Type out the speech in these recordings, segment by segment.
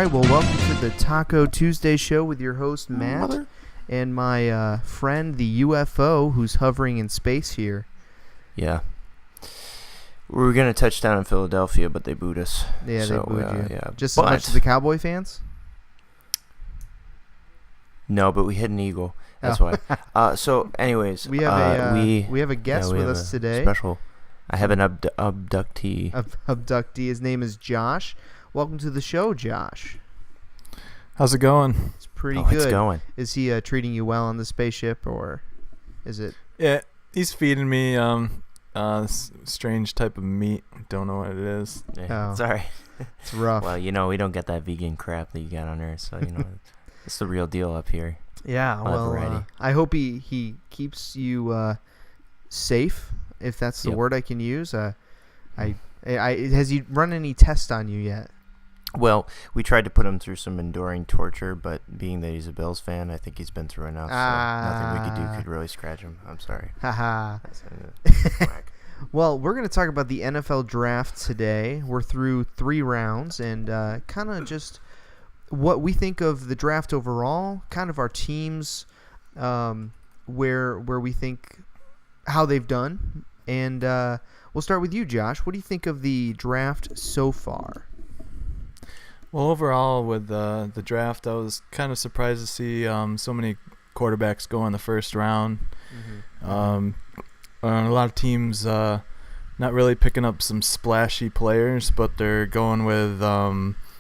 right, well, welcome to the Taco Tuesday show with your host, Matt, and my friend, the UFO, who's hovering in space here. Yeah. We were going to touch down in Philadelphia, but they booed us. Yeah, so, they booed you. Yeah. Just as much as the Cowboy fans? No, but we hit an eagle. That's why. So, anyways, we have a guest with us today. Special. I have an abductee. Abductee. His name is Josh. Welcome to the show, Josh. How's it going? It's pretty good. It's going. Is he treating you well on the spaceship, or is it? Yeah, he's feeding me strange type of meat. Don't know what it is. Yeah, sorry. It's rough. Well, we don't get that vegan crap that you got on Earth, so it's the real deal up here. Yeah, well, I hope he keeps you safe, if that's the word I can use. Has he run any tests on you yet? Well, we tried to put him through some enduring torture, but being that he's a Bills fan, I think he's been through enough, so nothing we could do could really scratch him. I'm sorry. Haha. Well, we're going to talk about the NFL draft today. We're through 3 rounds, and kind of just what we think of the draft overall, kind of our teams, where we think how they've done, and we'll start with you, Josh. What do you think of the draft so far? Well, overall, with the draft, I was kind of surprised to see so many quarterbacks go in the first round. Mm-hmm. A lot of teams not really picking up some splashy players, but they're going with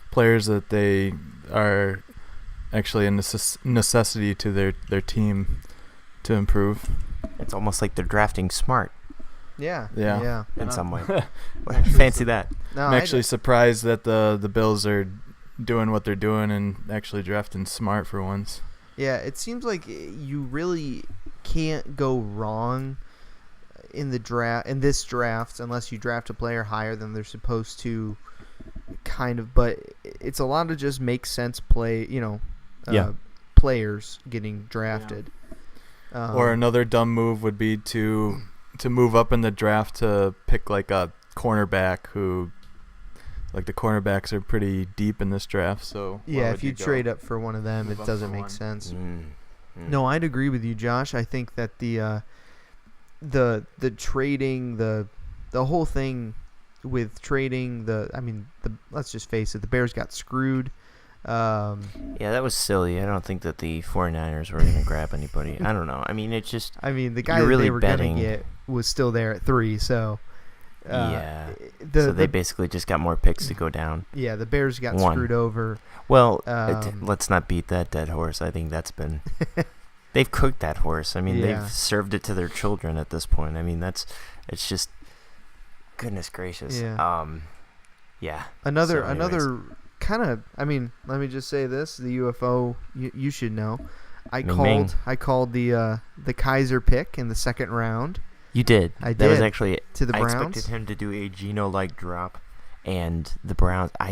players that they are actually a necessity to their team to improve. It's almost like they're drafting smart. Yeah. In some way. Fancy that. No, I'm actually surprised that the Bills are doing what they're doing and actually drafting smart for once. Yeah, it seems like you really can't go wrong in this draft unless you draft a player higher than they're supposed to, kind of. But it's a lot of just make sense players getting drafted. Yeah. Or another dumb move would be to move up in the draft to pick like a cornerback who, like, the cornerbacks are pretty deep in this draft. So yeah, if you trade up for one of them, it doesn't make sense. No, I'd agree with you, Josh. I think that the trading, the whole thing with trading let's just face it, the Bears got screwed. Yeah, that was silly. I don't think that the 49ers were going to grab anybody. I don't know. I mean, it's just... I mean, the guy that they were going to get was still there at 3, so... yeah. So they basically just got more picks to go down. Yeah, the Bears got screwed over. Well, let's not beat that dead horse. I think that's been... They've cooked that horse. I mean, they've served it to their children at this point. I mean, it's just... Goodness gracious. Yeah. Yeah. Another... kind of, let me just say this: the UFO, you should know. I called the Kaiser pick in the second round. You did. I did. That was actually to the Browns. I expected him to do a Geno-like drop, and the Browns. To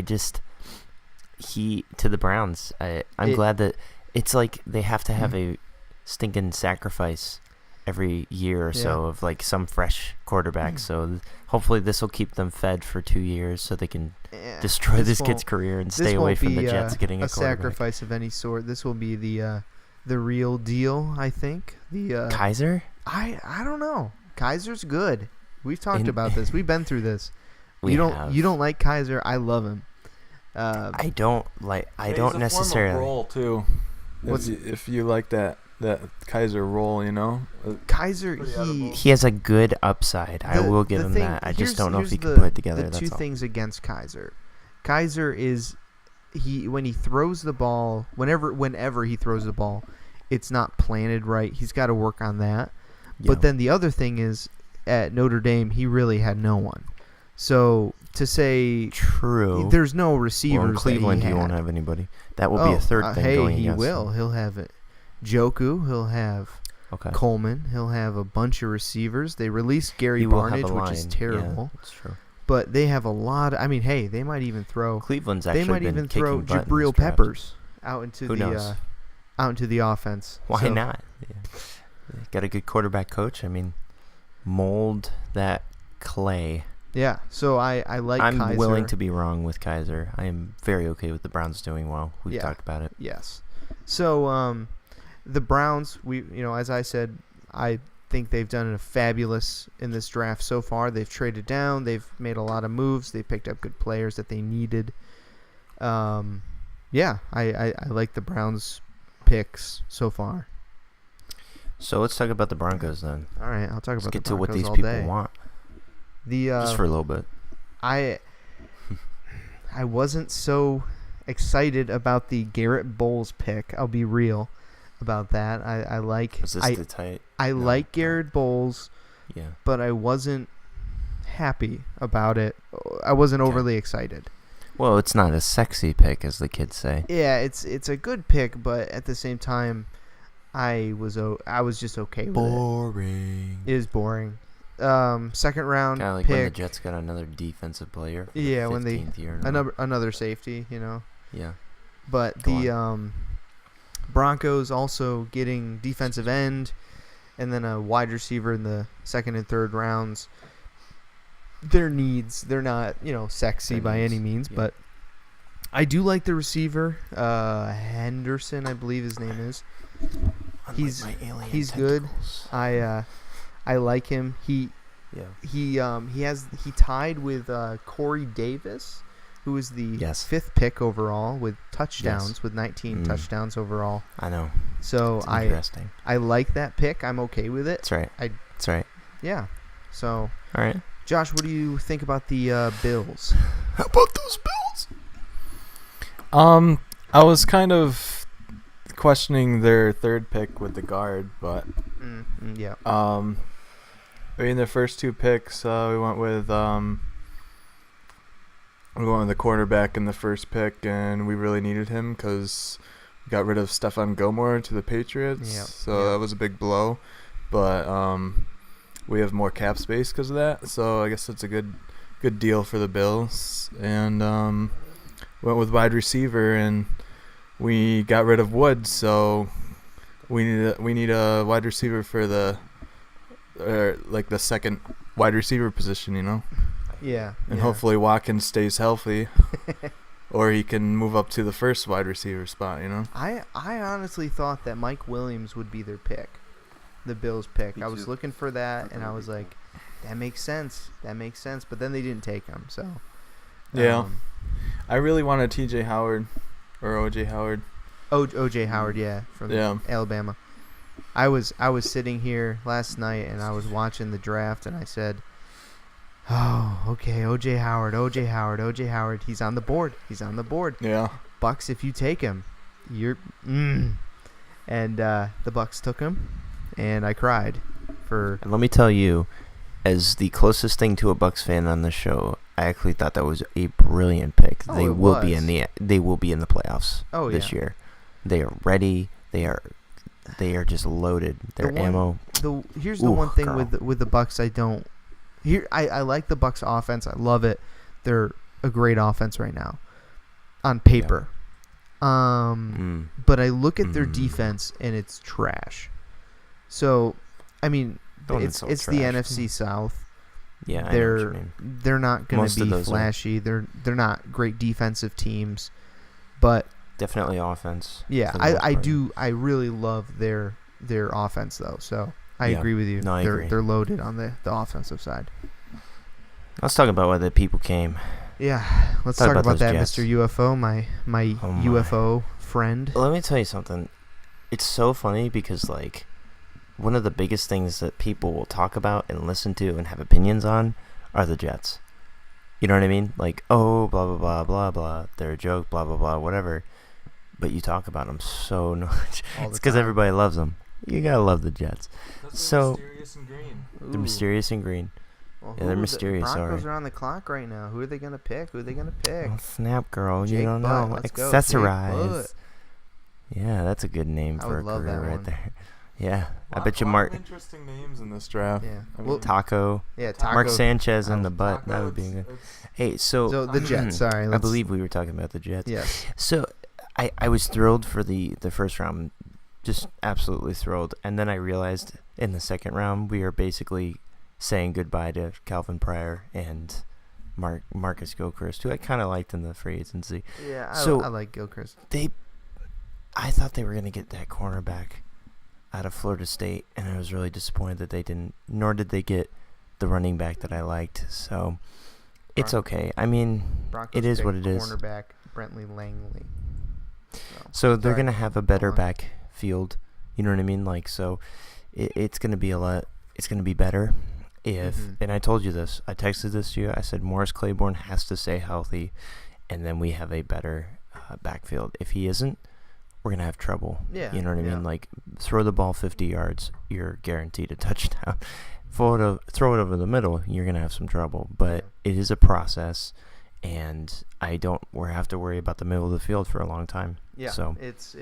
the Browns. I'm glad that it's like they have to have a stinking sacrifice every year or so of like some fresh quarterback. So hopefully this will keep them fed for 2 years so they can destroy this kid's career and stay away from the Jets getting a quarterback. Sacrifice of any sort. This will be the real deal, I think. The Kaiser? I don't know. Kaiser's good. We've talked about this. We've been through this. You don't like Kaiser. I love him. I don't necessarily. Form of role too. If you like that Kaiser role, Kaiser, he has a good upside. I will give him that. I just don't know if he can put it together. The two things against Kaiser. Kaiser is when he throws the ball, whenever he throws the ball, it's not planted right. He's got to work on that. Yeah. But then the other thing is, at Notre Dame, he really had no one. So to say true, there's no receivers. Well, in Cleveland, he won't have anybody. That will be a third thing going against him. He will. He'll have it. Joku, he'll have Coleman, he'll have a bunch of receivers. They released Gary Barnidge, which is terrible. Yeah, that's true. But they have a lot. They might even throw. Cleveland's actually They might been even throw kicking Jabril Peppers out into the offense. Why not? Yeah. Got a good quarterback coach. I mean, mold that clay Yeah, so I like I'm Kaiser. willing to be wrong with Kaiser. I am very okay with the Browns doing well. We've talked about it. Yes. So the Browns, as I said, I think they've done a fabulous in this draft so far. They've traded down. They've made a lot of moves. They picked up good players that they needed. I like the Browns picks so far. So let's talk about the Broncos then. All right, I'll talk Let's about get the to Broncos what these all people day. want. Just for a little bit. I wasn't so excited about the Garrett Bowles pick. I'll be real about that. I like. Is this the tight? I like Garrett Bowles. Yeah. But I wasn't happy about it. I wasn't overly excited. Well, it's not a sexy pick, as the kids say. Yeah, it's a good pick, but at the same time, I was just okay with Boring. it. It is boring. Second round Kind of like pick. when the Jets got another defensive player. For Yeah, the when they 15th year in a row. another safety, Yeah. But Go the Broncos also getting defensive end, and then a wide receiver in the second and third rounds. Their needs, they're not sexy Their by needs, any means, yeah. but I do like the receiver, Henderson, I believe his name is. He's good. I like him. He tied with Corey Davis, who was the fifth pick overall with touchdowns, with 19 touchdowns overall. I know. So it's interesting. I like that pick. I'm okay with it. That's right. That's right. Yeah. So all right, Josh, what do you think about the Bills? How about those Bills? I was kind of questioning their third pick with the guard, but yeah. I mean, their first two picks, we went with the quarterback in the first pick, and we really needed him because we got rid of Stephon Gilmore to the Patriots, that was a big blow. But we have more cap space because of that, so I guess that's a good deal for the Bills. And went with wide receiver, and we got rid of Woods, so we need a wide receiver for the second wide receiver position, Yeah. And hopefully Watkins stays healthy, or he can move up to the first wide receiver spot, I honestly thought that Mike Williams would be their pick, the Bills' pick. I was looking for that, and I was like, that makes sense. But then they didn't take him, so. Yeah. I really wanted T.J. Howard or O.J. Howard. O.J. Howard, from Alabama. I was sitting here last night, and I was watching the draft, and I said, oh, okay, O.J. Howard. He's on the board. Yeah. Bucks, if you take him, you're And the Bucks took him, and I cried. And let me tell you, as the closest thing to a Bucks fan on the show, I actually thought that was a brilliant pick. They will be in the playoffs this year. They are ready. They are just loaded. Their ammo. Here's the one thing with the Bucks I don't. I like the Bucks offense. I love it. They're a great offense right now, on paper. Yeah. But I look at their defense and it's trash. So, I mean, it's the NFC South. Yeah, I know what you mean. They're not going to be flashy. They're not great defensive teams, but definitely offense. Yeah, I really love their offense though. So I agree with you. No, I agree. They're loaded on the offensive side. Let's talk about why the people came. Yeah, let's talk about that, Jets. Mr. UFO, my UFO friend. Let me tell you something. It's so funny because one of the biggest things that people will talk about and listen to and have opinions on are the Jets. You know what I mean? Oh, blah, blah, blah, blah, blah. They're a joke, blah, blah, blah, whatever. But you talk about them so much. It's because everybody loves them. You got to love the Jets. They're mysterious and green. They're mysterious and green. Well, they're mysterious. The Broncos are on the clock right now. Who are they going to pick? Oh, snap, girl. Jake you don't Butt. know. Let's Accessorize. Yeah, that's a good name for a career right there. Yeah, I bet you Mark. Interesting names in this draft. Yeah, Taco. Yeah, Taco. Mark Sanchez in the butt. That would be good. Hey, so the Jets. Sorry, I believe we were talking about the Jets. Yes. So, I was thrilled for the first round, just absolutely thrilled, and then I realized in the second round we are basically saying goodbye to Calvin Pryor and Marcus Gilchrist, who I kind of liked in the free agency. Yeah, I like Gilchrist. I thought they were going to get that cornerback out of Florida State, and I was really disappointed that they didn't, nor did they get the running back that I liked. So it's okay. I mean, Broncos it is what it is. Cornerback Brentley Langley. So they're going to have a better backfield. You know what I mean? Like, so it's going to be it's going to be better if, and I told you this, I texted this to you, I said Morris Claiborne has to stay healthy, and then we have a better backfield. If he isn't, we're going to have trouble. Yeah. You know what I mean? Like, throw the ball 50 yards, you're guaranteed a touchdown. Throw it over the middle, you're going to have some trouble. But it is a process, and we're have to worry about the middle of the field for a long time. Yeah, so it's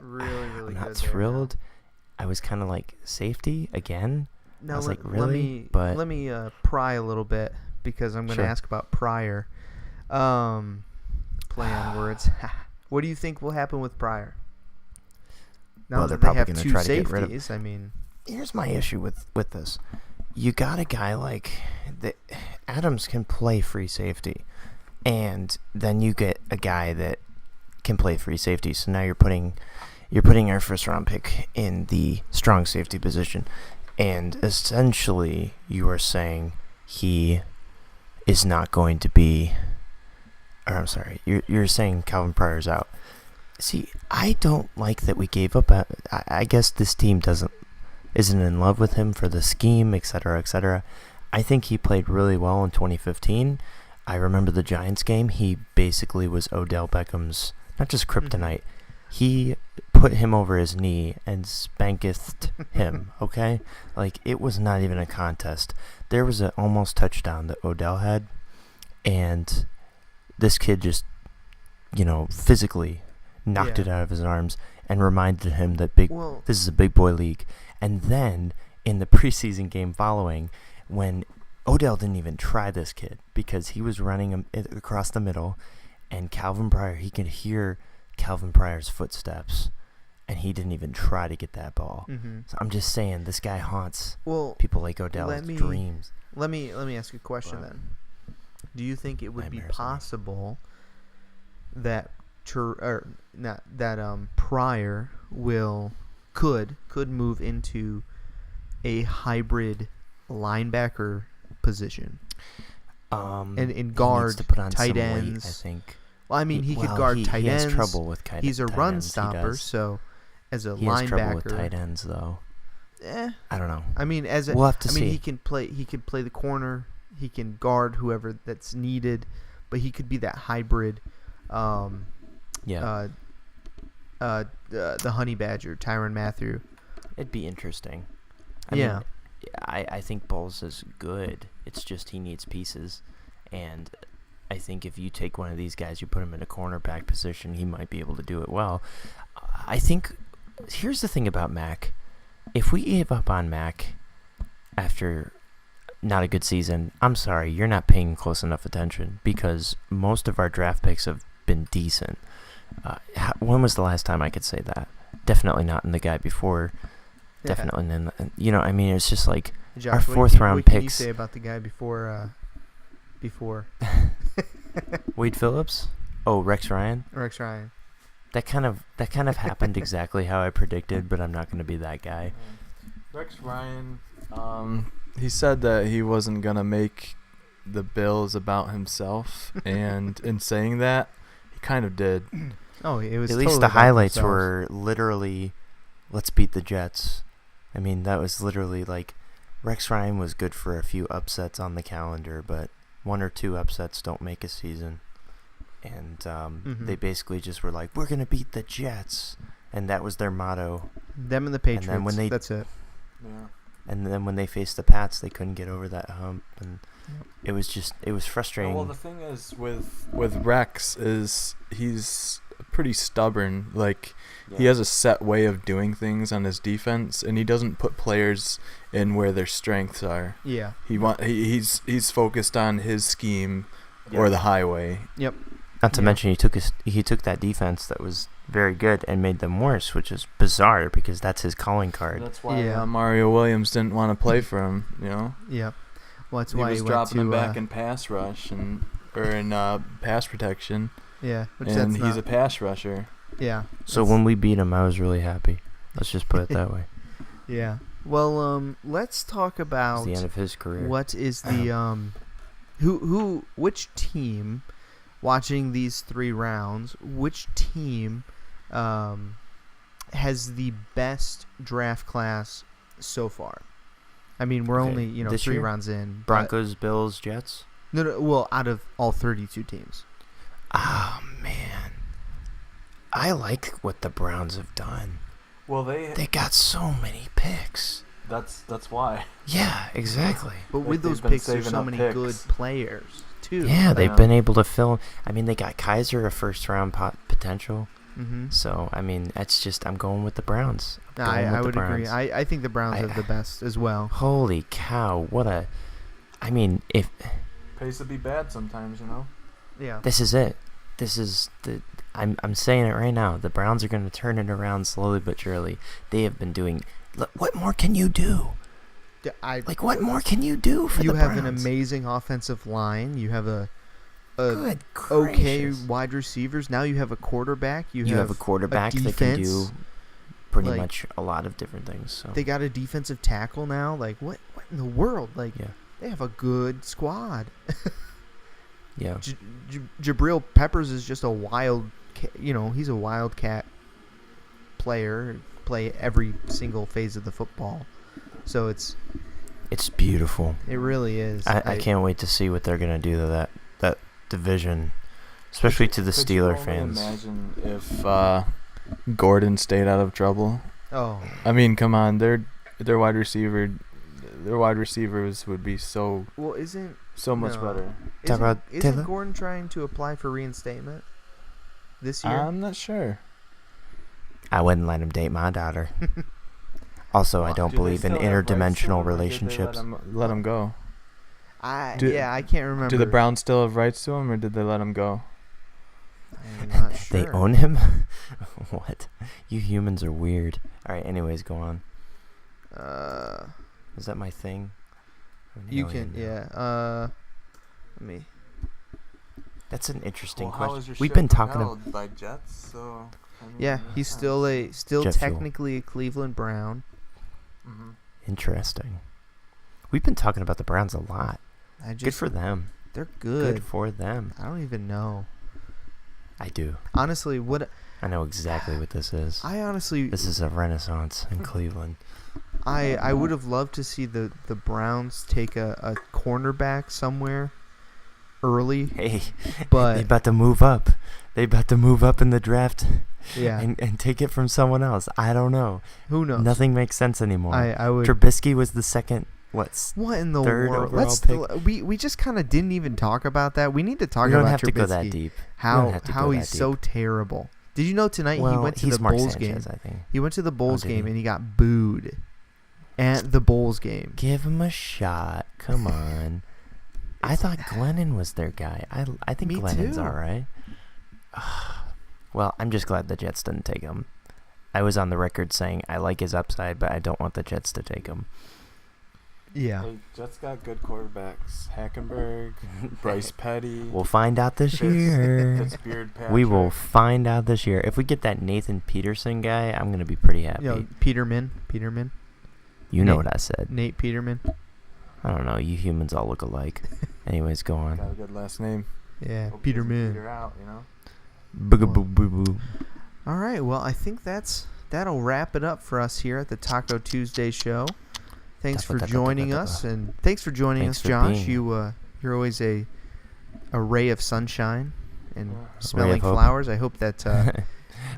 really I'm good. not thrilled. I was kind of like, safety again? Now, I was like, really? Let me pry a little bit, because I'm going to ask about Pryor. Play on words. What do you think will happen with Pryor? Now they're that they probably have going to two try safeties, to get rid of. I mean, here's my issue with this. You got a guy like Adams can play free safety, and then you get a guy that can play free safety. So now you're putting our first round pick in the strong safety position, and essentially you are saying he is not going to be. Or I'm sorry, you're saying Calvin Pryor's out. See, I don't like that we gave up. I guess this team isn't in love with him for the scheme, etc., etc. I think he played really well in 2015. I remember the Giants game. He basically was Odell Beckham's, not just kryptonite. He put him over his knee and spankethed him, okay? Like, it was not even a contest. There was an almost touchdown that Odell had, and this kid just, physically knocked it out of his arms and reminded him that this is a big boy league. And then in the preseason game following, when Odell didn't even try this kid because he was running him across the middle, and Calvin Pryor, he could hear Calvin Pryor's footsteps, and he didn't even try to get that ball. So I'm just saying, this guy haunts people like Odell's dreams. Let me ask you a question then. Do you think it would be possible that Pryor could move into a hybrid linebacker position and guard tight ends? Weight, I think. Well, I mean, he could guard tight ends. He has trouble with tight ends. He's a run stopper, so as a linebacker, he has trouble with tight ends, though. I don't know. I mean, we'll have to see. He can play the corner. He can guard whoever that's needed, but he could be that hybrid. The Honey Badger, Tyrann Mathieu. It'd be interesting. I mean, I think Bowles is good. It's just he needs pieces, and I think if you take one of these guys, you put him in a cornerback position, he might be able to do it well. I think here's the thing about Mac. If we gave up on Mac after not a good season, I'm sorry, you're not paying close enough attention, because most of our draft picks have been decent. When was the last time I could say that? Definitely not in the guy before. Definitely in I mean, it's just like Josh, our fourth round picks. What can you say about the guy before? Wade Phillips? Oh, Rex Ryan? Rex Ryan. That kind of happened exactly how I predicted, but I'm not going to be that guy. Rex Ryan, he said that he wasn't going to make the Bills about himself, and in saying that, he kind of did. Oh, it was at least the highlights were literally, let's beat the Jets. I mean, that was literally like, Rex Ryan was good for a few upsets on the calendar, but one or two upsets don't make a season. And they basically just were like, we're going to beat the Jets. And that was their motto. Them and the Patriots. And then that's it. Yeah. And then when they faced the Pats, they couldn't get over that hump. And it was frustrating. Well, the thing is with Rex is he's pretty stubborn. Like, he has a set way of doing things on his defense, and he doesn't put players in where their strengths are. Yeah. He's focused on his scheme or the highway. Yep. Not to mention he took that defense that was very good and made them worse, which is bizarre because that's his calling card. That's why Mario Williams didn't want to play for him. You know. Yeah. Well, that's he why was he dropping him went to back in pass rush or in pass protection. yeah, which And that's he's a not, pass rusher. yeah. So when we beat him, I was really happy. Let's just put it that way. Yeah. Well, let's talk It's about the end of his career. what is the which team, watching these 3 rounds, which team has the best draft class so far? I mean, we're Okay, only, this 3 year? rounds in. but- Broncos, Bills, Jets. No, well, out of all 32 teams. Oh man, I like what the Browns have done. Well, They got so many picks. that's why. Yeah, exactly. But Like, with those they've been picks, there's saving so up many picks. good players, too. Yeah, they've Yeah. been able to fill. I mean, they got Kaiser a first round potential. Mm-hmm. So I mean, that's just I'm going with the Browns. I'm going I with the would agree. Browns. I think the Browns I- have the best as well. Holy cow! What a. I mean, if Pays to be bad sometimes, you know. Yeah. this is it, this is the. I'm saying it right now. The Browns are going to turn it around slowly but surely. They have been doing. What more can you do? Like, what more can you do for You the have Browns? an amazing offensive line. You have a Good okay gracious. wide receivers. Now you have a quarterback. You have a quarterback that can do defense. pretty Like, much a lot of different things. So They got a defensive tackle now. Like, what in the world? Like, yeah, they have a good squad. yeah. Jabril Peppers is just a wild, he's a wildcat player. Play every single phase of the football. So It's beautiful. it really is. I can't wait to see what they're gonna do to that division, especially to the Could you Steeler only fans. Imagine if Gordon stayed out of trouble. Oh, I mean, come on, their wide receivers would be so well, isn't much No. better. Talk about isn't Taylor? Gordon trying to apply for reinstatement this year? I'm not sure. I wouldn't let him date my daughter. Also, I don't Do they believe in still have rights to him, interdimensional or did they relationships. Let him go. I Do- can't remember. Do the Browns still have rights to him, or did they let him go? I'm not sure. They own him? What? You humans are weird. All right. Anyways, go on. Is that my thing? I'm an You alien can, now. yeah. Let me. That's an interesting Well, how question. is your We've ship been talking. propelled by jets, so. I mean, Yeah, he's still Jet fuel. technically a Cleveland Brown. Mhm. Interesting. We've been talking about the Browns a lot. I just Good for them. They're Good good. for them. I don't even know. I do. Honestly, what I know exactly what this is. I honestly This is a renaissance in Cleveland. I would have loved to see the Browns take a cornerback somewhere early, Hey, they but about to move up. They about to move up in the draft yeah, and take it from someone else. I don't know. who knows? Nothing makes sense anymore. I would. Trubisky was the second. What's What in the third world? overall Let's pick? we just kind of didn't even talk about that. We need to talk we don't about have to go that Trubisky. deep. How don't have to how go he's that so deep. terrible. Did you know tonight Well, he went to he's the Mark Bulls Sanchez, game? I think. He went to the Bulls did game he? and he got booed at the Bulls game. Give him a shot. Come on. I thought Glennon was their guy. I think Me Glennon's too. all right. Well, I'm just glad the Jets didn't take him. I was on the record saying I like his upside, but I don't want the Jets to take him. Yeah. Hey, Jets got good quarterbacks. Hackenberg, Bryce Petty. We'll find out this year. Fitzbeard Patrick. We will find out this year. If we get that Nathan Peterson guy, I'm going to be pretty happy. Peterman. You know Nate- what I said. Nate Peterman. I don't know. You humans all look alike. Anyways, go on. Got a good last name. Yeah, Hope he doesn't Peterman. Peter out, you know. Boo-ga-boo-boo-boo. All right. Well, I think that'll wrap it up for us here at the Taco Tuesday show. Thanks for joining us, and thanks for joining Thanks us, for Josh. being You're always a ray of sunshine and Yeah. smelling hope. flowers. I hope that the Back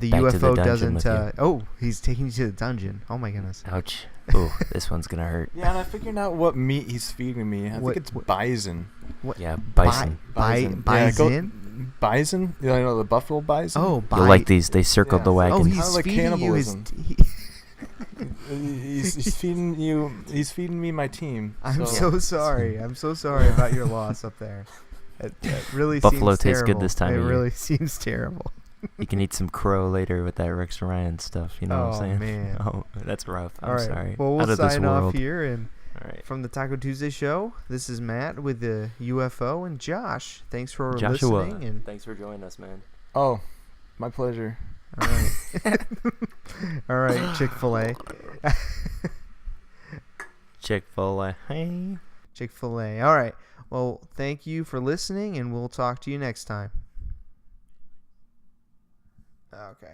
to the UFO dungeon doesn't. with you. Oh, he's taking you to the dungeon. Oh my goodness. Ouch. Ooh, this one's going to hurt. Yeah, and I figured out what meat he's feeding me. I What- think it's bison. What? Yeah, bison. Bison. Yeah, Bison. bison? You know the buffalo bison? Oh, You'll like these. They circled Yeah. the Oh, wagon. Oh, Kinda he's like feeding you his. cannibalism. He's feeding you. He's feeding me my team. I'm so sorry. I'm so sorry about your loss up there. It really Buffalo seems tastes good terrible. this time It of year. really seems terrible. You can eat some crow later with that Rex Ryan stuff. You know what I'm saying? Man. Oh, that's rough. I'm All right. sorry. Well, Out we'll of this sign off world. here. And All right. from the Taco Tuesday show, this is Matt with the UFO and Josh. Thanks for Joshua, listening. And thanks for joining us, man. Oh, my pleasure. all right. All right, Chick-fil-A. Chick-fil-A. Hey. Chick-fil-A. All right. Well, thank you for listening, and we'll talk to you next time. Okay.